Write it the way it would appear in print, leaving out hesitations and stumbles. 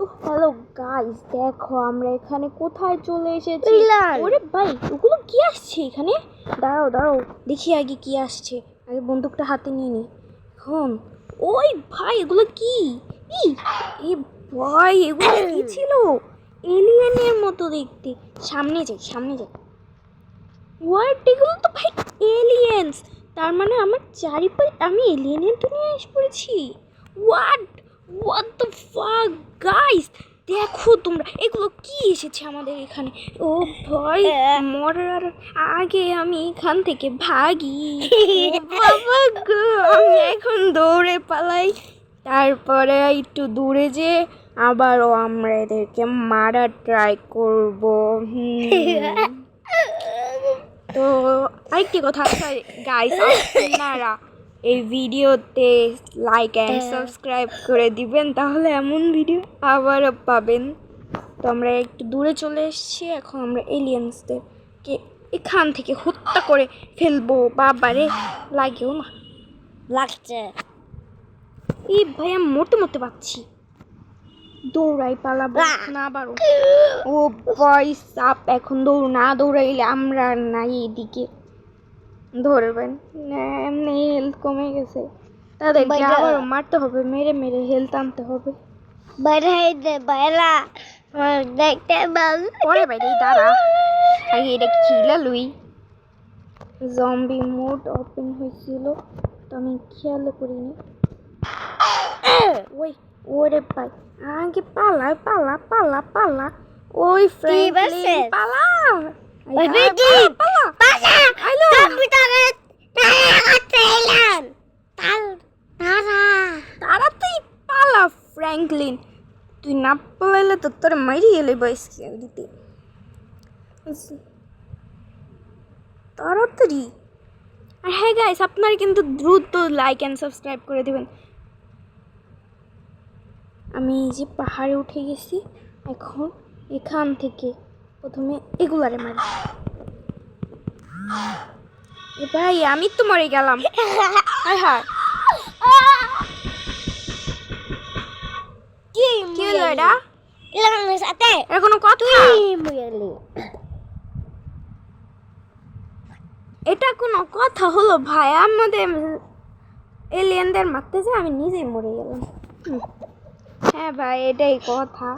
তো hello guys, দেখো আমরা এখানে কোথায় চলে এসেছি। ওরে ভাই, ওগুলো কি আসছে এখানে? দাঁড়াও দাঁড়াও, দেখি আগে কি আসছে। আগে বন্দুকটা হাতে নিয়ে নি। এখন ওই ভাই, এগুলো কি? এ ভাই, এগুলো কি ছিল? এলিয়েনের মতো দেখতে। সামনে যাই সামনে যাই। হোয়াট, এগুলো তো ভাই এলিয়েন্স। তার মানে আমার চারিপাশে আমি এলিয়েনের দুনিয়ায় এসে পড়েছি। হোয়াট দ্য ফাক গাইস, দেখো তোমরা এগুলো কি এসেছে আমাদের এখানে। ও ভাই, মরার আগে আমি এখান থেকে ভাগি। বাবা গো, আমি এখন দৌড়ে পালাই। তারপরে একটু দূরে যে আবারও আমরা এদেরকে মারার ট্রাই করব। তো আরেকটি কথা গাইস, আপনারা এই ভিডিওতে লাইক অ্যান্ড সাবস্ক্রাইব করে দিবেন, তাহলে এমন ভিডিও আবারও পাবেন। তো আমরা একটু দূরে চলে এসেছি। এখন আমরা এলিয়েন্সদেরকে এখান থেকে হত্যা করে ফেলবো। বাবারে, লাগেও না। লাগছে। এই ভাই, আমি মরতে মরতে পাচ্ছি। দৌড়াই পালাবো না বারো। ও ভাই সাপ, এখন না দৌড়াইলে আমরা নাই এদিকে ধরবেন। এমনি হেলথ কমে গেছে, তাদেরকে আবার মারতে হবে, মেরে মেরে হেলথ আনতে হবে। দেখতে পরে বাইরে দাঁড়া, আগে এটা খিলা লুই। জম্বি মোড ওপেন হয়েছিল, তো আমি খেয়াল করিনি। ওই ওরে ভাই, আগে পালা পালা পালা পালা। ওই ফ্রেন্ডলি পালা। তাড়াতাড়ি পালা ফ্র্যাঙ্কলিন, তুই না পালাইলে তো তোর মারি এলে বয়সকে দিতে। তাড়াতাড়ি। আর হ্যাঁ গাইস, আপনারা কিন্তু দ্রুত লাইক অ্যান্ড সাবস্ক্রাইব করে দেবেন। আমি এই যে পাহাড়ে উঠে গেছি, এখন এখান থেকে প্রথমে এগুলারে মারি। এ ভাই, আমি তো মরে গেলাম। হ্যাঁ, কি হলো এটা? এটা কোনো কথা? এটা কোনো কথা হলো ভাই? আমাদের এলিয়েনদের মারতে যে আমি নিজেই মরে গেলাম। হ্যাঁ ভাই, এটাই কথা।